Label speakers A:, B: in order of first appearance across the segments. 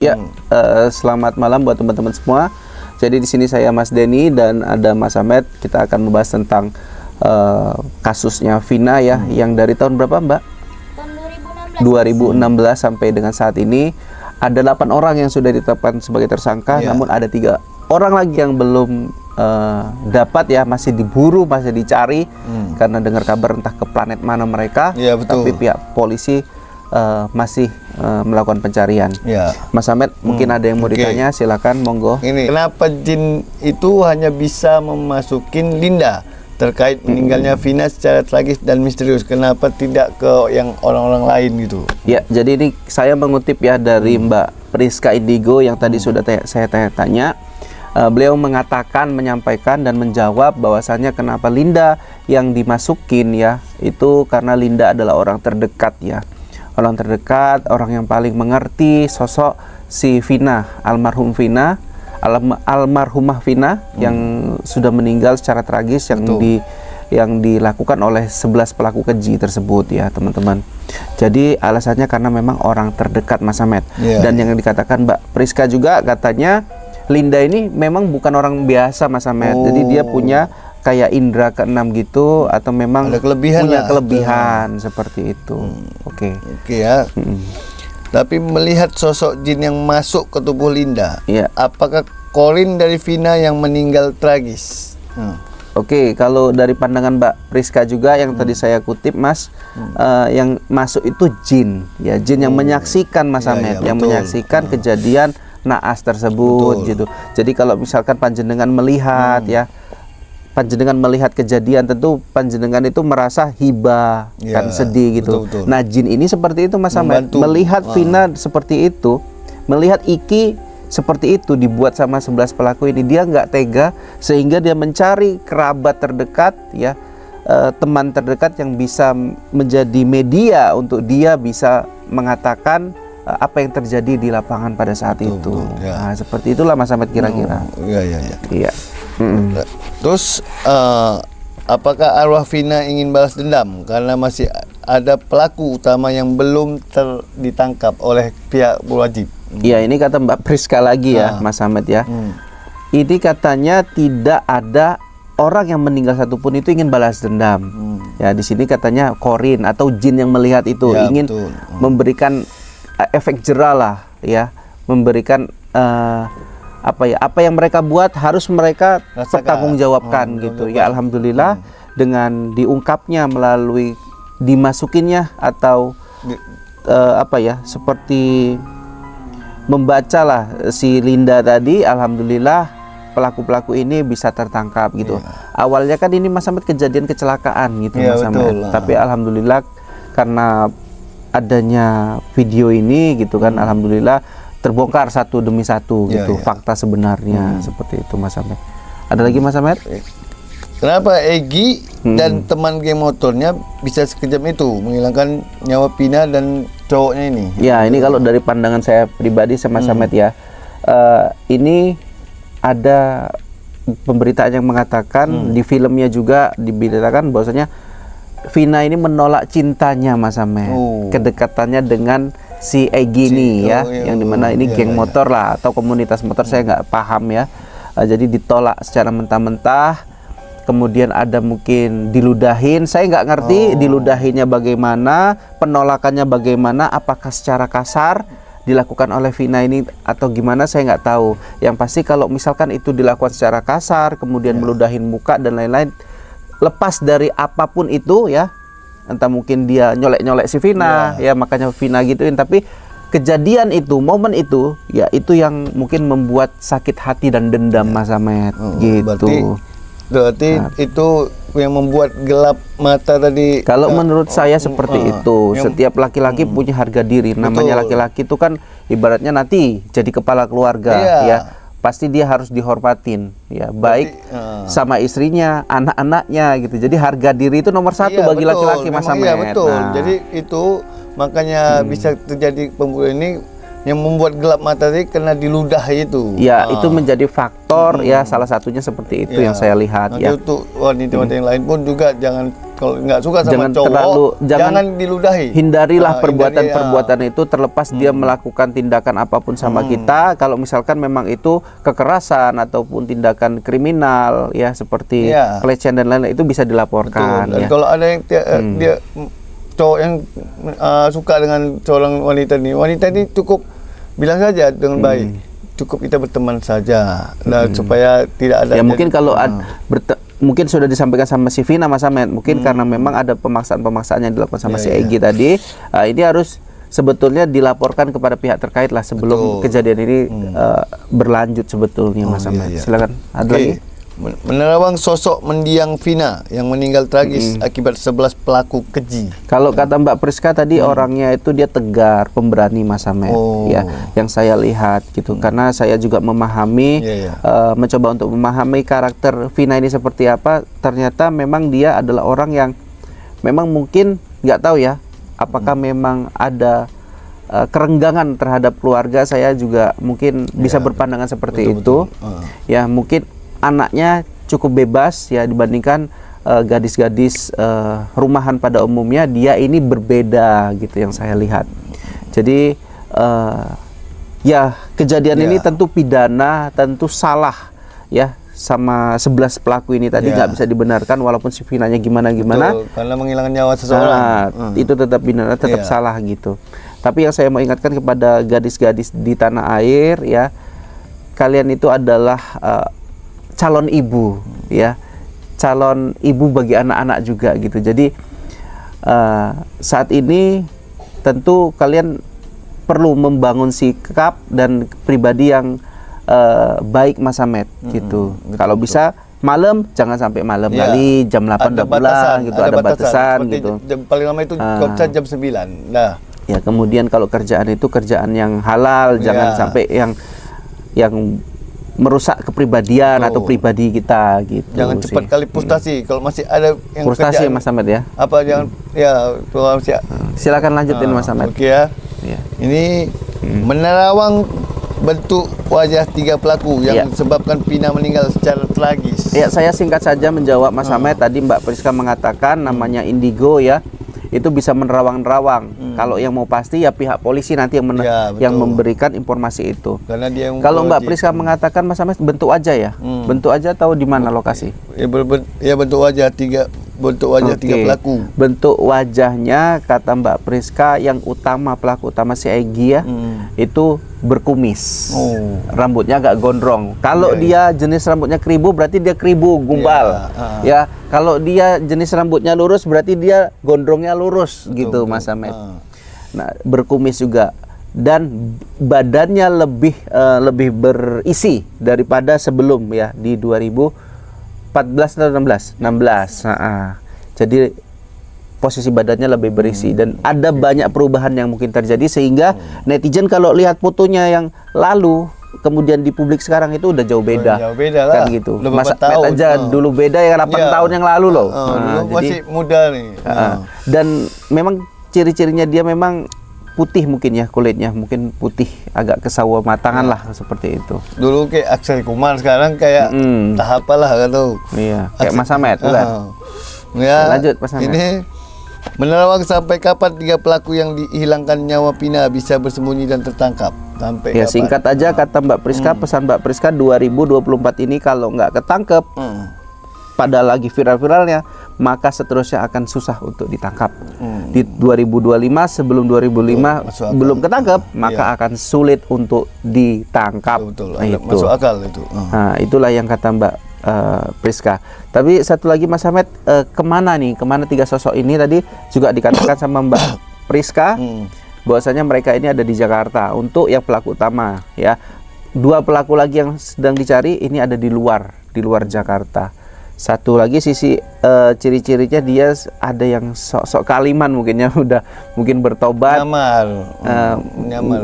A: Ya, selamat malam buat teman-teman semua. Jadi di sini saya Mas Denny dan ada Mas Ahmed. Kita akan membahas tentang kasusnya Vina ya, yang dari tahun berapa Mbak?
B: Tahun
A: 2016 sampai dengan saat ini ada 8 orang yang sudah ditetapkan sebagai tersangka, namun ada 3 orang lagi yang belum dapat ya, masih diburu, masih dicari karena dengar kabar entah ke planet mana mereka. Tapi pihak polisi masih melakukan pencarian. Mas Ahmed, mungkin ada yang mau ditanya, silakan, monggo.
C: Ini kenapa jin itu hanya bisa memasukin Linda terkait meninggalnya Vina secara tragis dan misterius? Kenapa tidak ke yang orang-orang lain gitu?
A: Ya, jadi ini saya mengutip ya dari Mbak Priska Indigo yang tadi sudah saya tanya. Beliau mengatakan, menyampaikan dan menjawab bahwasannya kenapa Linda yang dimasukin ya, itu karena Linda adalah orang terdekat ya. Orang terdekat, orang yang paling mengerti sosok si Vina, almarhumah Vina yang sudah meninggal secara tragis yang dilakukan oleh 11 pelaku keji tersebut ya teman-teman. Jadi alasannya karena memang orang terdekat Mas Ahmed. Dan yang dikatakan Mbak Priska juga katanya Linda ini memang bukan orang biasa Mas Ahmed. Jadi dia punya kayak indera keenam gitu, atau memang punya kelebihan seperti itu. Oke
C: ya. Tapi melihat sosok jin yang masuk ke tubuh Linda, apakah korin dari Vina yang meninggal tragis?
A: Oke, kalau dari pandangan Mbak Priska juga yang tadi saya kutip Mas, yang masuk itu jin ya, jin yang menyaksikan Mas Ahmed, yang menyaksikan kejadian naas tersebut gitu. Jadi kalau misalkan panjenengan melihat ya, panjenengan melihat kejadian, tentu panjenengan itu merasa hibah, kan sedih gitu. Nah jin ini seperti itu Mas Ahmed, melihat Vina seperti itu, melihat Iki seperti itu dibuat sama 11 pelaku ini, dia nggak tega sehingga dia mencari kerabat terdekat ya, teman terdekat yang bisa menjadi media untuk dia bisa mengatakan apa yang terjadi di lapangan pada saat itu. Nah, seperti itulah Mas Ahmed kira-kira. Iya.
C: Terus apakah arwah Vina ingin balas dendam karena masih ada pelaku utama yang belum ditangkap oleh pihak berwajib?
A: Iya, ini kata Mbak Priska lagi ya Mas Ahmed ya. Ini katanya tidak ada orang yang meninggal satupun itu ingin balas dendam. Ya di sini katanya korin atau jin yang melihat itu ingin memberikan efek jera lah ya, memberikan apa yang mereka buat harus mereka pertanggungjawabkan gitu ya. Alhamdulillah dengan diungkapnya melalui dimasukinnya atau seperti membacalah si Linda tadi, alhamdulillah pelaku-pelaku ini bisa tertangkap gitu. Awalnya kan ini Mas Ahmed kejadian kecelakaan gitu Mas Ahmed, tapi alhamdulillah karena adanya video ini gitu kan, alhamdulillah terbongkar satu demi satu gitu fakta sebenarnya seperti itu Mas Ahmed. Ada lagi Mas Ahmed?
C: Kenapa Egy dan teman geng motornya bisa sekejam itu menghilangkan nyawa Vina dan cowoknya ini?
A: Ya ini kalau dari pandangan saya pribadi sama Mas Ahmed ya, ini ada pemberitaan yang mengatakan di filmnya juga diberitakan bahwasanya Vina ini menolak cintanya Mas Ahmed, kedekatannya dengan si Egy ini ya, yang dimana ini geng motor lah atau komunitas motor, saya nggak paham ya. Jadi ditolak secara mentah-mentah, kemudian ada mungkin diludahin, saya nggak ngerti diludahinnya bagaimana, penolakannya bagaimana, apakah secara kasar dilakukan oleh Vina ini atau gimana, saya nggak tahu. Yang pasti kalau misalkan itu dilakukan secara kasar, kemudian meludahin muka dan lain-lain, lepas dari apapun itu ya, entah mungkin dia nyolek-nyolek si Vina ya, makanya Vina gituin, tapi kejadian itu, momen itu ya, itu yang mungkin membuat sakit hati dan dendam Mas Ahmed gitu.
C: Berarti itu yang membuat gelap mata tadi.
A: Kalau menurut saya seperti itu. Setiap laki-laki punya harga diri. Namanya laki-laki itu kan ibaratnya nanti jadi kepala keluarga ya. Pasti dia harus dihormatin ya, baik sama istrinya, anak-anaknya gitu. Jadi harga diri itu nomor satu bagi laki-laki Mas Ahmed.
C: Jadi itu makanya bisa terjadi pembunuhan ini yang membuat gelap mata tadi karena diludahi itu.
A: Ya, itu menjadi faktor ya, salah satunya seperti itu yang saya lihat
C: Nanti
A: ya.
C: untuk wanita-wanita yang lain pun juga jangan, kalau nggak suka sama
A: Jangan
C: cowok, jangan diludahi.
A: Hindarilah
C: Hindari,
A: perbuatan-perbuatan itu, terlepas dia melakukan tindakan apapun sama kita. Kalau misalkan memang itu kekerasan ataupun tindakan kriminal ya, seperti pelecehan dan lain-lain, itu bisa dilaporkan.
C: Dan
A: Ya.
C: kalau ada yang dia cowok yang suka dengan seorang wanita ini cukup bilang saja dengan baik, cukup kita berteman saja, dan supaya tidak ada.
A: Ya mungkin kalau mungkin sudah disampaikan sama si Vina, Mas Ahmed, mungkin karena memang ada pemaksaan-pemaksaan yang dilakukan sama si Egy tadi, ini harus sebetulnya dilaporkan kepada pihak terkait lah sebelum kejadian ini berlanjut sebetulnya, Mas Ahmed. Silakan. Ada lagi?
C: Menerawang sosok mendiang Vina yang meninggal tragis akibat 11 pelaku keji.
A: Kalau kata Mbak Priska tadi, orangnya itu dia tegar, pemberani, Mas Ahmed, ya, yang saya lihat gitu. Karena saya juga memahami, mencoba untuk memahami karakter Vina ini seperti apa. Ternyata memang dia adalah orang yang memang mungkin nggak tahu ya, apakah memang ada kerenggangan terhadap keluarga. Saya juga mungkin bisa berpandangan seperti itu. Ya, mungkin anaknya cukup bebas ya dibandingkan gadis-gadis rumahan pada umumnya. Dia ini berbeda gitu yang saya lihat. Jadi ya kejadian ini tentu pidana, tentu salah ya, sama 11 pelaku ini tadi nggak bisa dibenarkan walaupun si Vinanya gimana-gimana.
C: Karena menghilangkan nyawa seseorang.
A: Itu tetap pidana, tetap salah gitu. Tapi yang saya mau ingatkan kepada gadis-gadis di tanah air ya, kalian itu adalah calon ibu ya, calon ibu bagi anak-anak juga gitu. Jadi saat ini tentu kalian perlu membangun sikap dan pribadi yang baik, Mas Ahmed gitu. Kalau bisa malam jangan sampai malam kali, jam 8 udah pulang gitu, ada batasan gitu.
C: Paling lama itu jam 9. Nah,
A: ya kemudian kalau kerjaan itu kerjaan yang halal, jangan sampai yang merusak kepribadian atau pribadi kita gitu.
C: Jangan cepat kali frustasi. Kalau masih ada yang
A: frustasi,
C: kerjaan,
A: Mas Ahmed ya.
C: Apa jangan
A: Silakan lanjutin, Mas Ahmed.
C: Oke ya. Ini menerawang bentuk wajah 3 pelaku yang sebabkan Vina meninggal secara tragis.
A: Ya, saya singkat saja menjawab Mas Ahmed. Tadi Mbak Priska mengatakan namanya indigo ya. Itu bisa menerawang-nerawang. Kalau yang mau pasti ya pihak polisi nanti yang memberikan informasi itu.
C: Karena dia
A: kalau Mbak Priska mengatakan, Mas Ahmed, bentuk wajah ya. Bentuk wajah tahu di mana lokasi?
C: Ya bentuk wajah 3 pelaku. Bentuk
A: wajahnya kata Mbak Priska yang utama, pelaku utama si Egy ya, itu berkumis. Rambutnya agak gondrong. Kalau dia jenis rambutnya keribu, berarti dia keribu gumbal. Ya, kalau dia jenis rambutnya lurus, berarti dia gondrongnya lurus gitu, Mas Ahmed. Nah, berkumis juga dan badannya lebih berisi daripada sebelum ya, di 2014 atau 16. Jadi posisi badannya lebih berisi dan ada banyak perubahan yang mungkin terjadi sehingga netizen kalau lihat fotonya yang lalu kemudian di publik sekarang itu udah jauh beda.
C: Jauh beda lah.
A: Kan gitu.
C: Udah
A: Mas
C: tahun
A: aja dulu beda ya, 8 tahun yang lalu loh.
C: Dulu masih muda nih.
A: Dan memang ciri-cirinya dia memang putih mungkin ya, kulitnya mungkin putih agak kesawa matangan lah seperti itu.
C: Dulu kayak Akshay Kumar, sekarang kayak tahap lah kan tuh.
A: Iya, kayak Mas Ahmed kan.
C: Ya,
A: lanjut Mas Ahmed.
C: Ini menerawang sampai kapan 3 pelaku yang dihilangkan nyawa Vina bisa bersembunyi dan tertangkap? Sampai
A: ya
C: kapan?
A: Singkat aja kata Mbak Priska, pesan Mbak Priska 2024 ini kalau nggak ketangkep pada lagi viral-viralnya, maka seterusnya akan susah untuk ditangkap. Di 2025 sebelum 2005 belum ketangkep, maka akan sulit untuk ditangkap.
C: Betul, masuk akal itu.
A: Nah, itulah yang kata Mbak Priska. Tapi satu lagi Mas Ahmed, kemana 3 sosok ini tadi juga dikatakan sama Mbak Priska bahwasanya mereka ini ada di Jakarta untuk yang pelaku utama ya. 2 pelaku lagi yang sedang dicari ini ada di luar Jakarta. Satu lagi sisi ciri-cirinya dia ada yang sok-sok Kaliman mungkin ya, udah mungkin bertobat.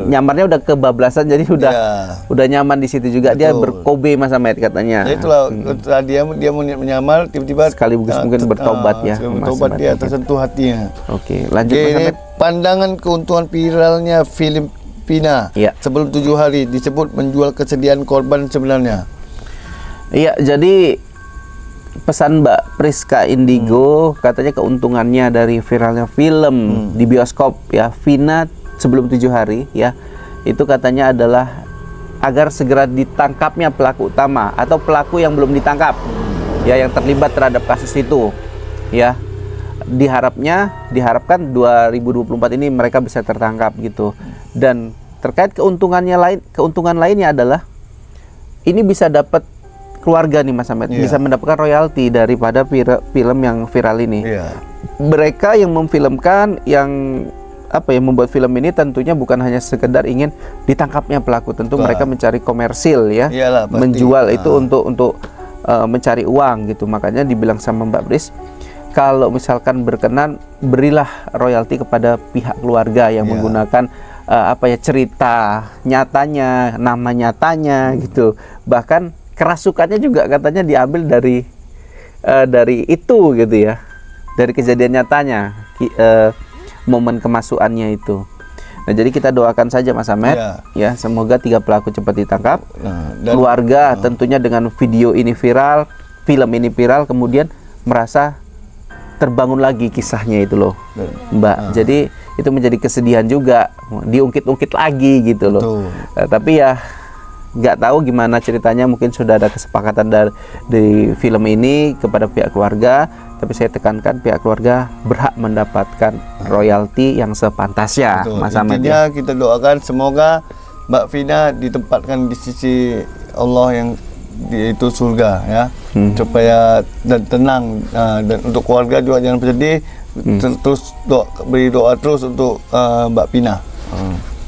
A: Nyamarnya udah kebablasan, jadi udah nyaman di situ juga. Betul. Dia berkobe Mas Ahmed katanya.
C: Ya itulah dia mau menyamar, tiba-tiba
A: sekaligus mungkin bertobat ya.
C: Bertobat, dia tersentuh hatinya.
A: Oke, lanjut Mas Ahmed.
C: Pandangan keuntungan viralnya film Fina
A: Iya.
C: sebelum 7 hari disebut menjual kesedihan korban sebenarnya.
A: Iya, jadi pesan Mbak Priska Indigo katanya keuntungannya dari viralnya film di bioskop ya Fina sebelum 7 hari ya, itu katanya adalah agar segera ditangkapnya pelaku utama atau pelaku yang belum ditangkap ya, yang terlibat terhadap kasus itu ya. Diharapkan 2024 ini mereka bisa tertangkap gitu. Dan terkait keuntungan lainnya adalah ini bisa dapat keluarga nih Mas Ahmed, bisa mendapatkan royalti daripada film yang viral ini. Mereka yang memfilmkan, yang membuat film ini tentunya bukan hanya sekedar ingin ditangkapnya pelaku, tentu mereka mencari komersil ya.
C: Iyalah, pasti.
A: Menjual itu untuk mencari uang gitu. Makanya dibilang sama Mbak Bris, kalau misalkan berkenan, berilah royalti kepada pihak keluarga yang menggunakan cerita nyatanya, nama nyatanya gitu. Bahkan kerasukannya juga katanya diambil dari itu gitu ya, dari kejadian nyatanya, momen kemasukannya itu. Nah, jadi kita doakan saja Mas Ahmed ya, semoga 3 pelaku cepat ditangkap. Keluarga tentunya dengan video ini viral, film ini viral, kemudian merasa terbangun lagi kisahnya itu loh Mbak. Jadi itu menjadi kesedihan juga, diungkit-ungkit lagi gitu loh. Tapi ya nggak tahu gimana ceritanya, mungkin sudah ada kesepakatan dari film ini kepada pihak keluarga, tapi saya tekankan pihak keluarga berhak mendapatkan royalti yang sepantasnya. Mas Ahmed,
C: intinya kita doakan semoga Mbak Fina ditempatkan di sisi Allah yang yaitu surga ya, supaya dan tenang, dan untuk keluarga juga jangan bersedih, terus beri doa terus untuk Mbak Fina.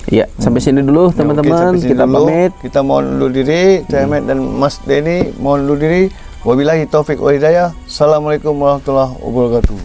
A: Ya, sampai sini dulu teman-teman, kita pamit.
C: Kita mohon undur diri, saya Ahmed dan Mas Denny mohon undur diri. Wabillahi taufik wa hidayah. Assalamualaikum warahmatullahi wabarakatuh.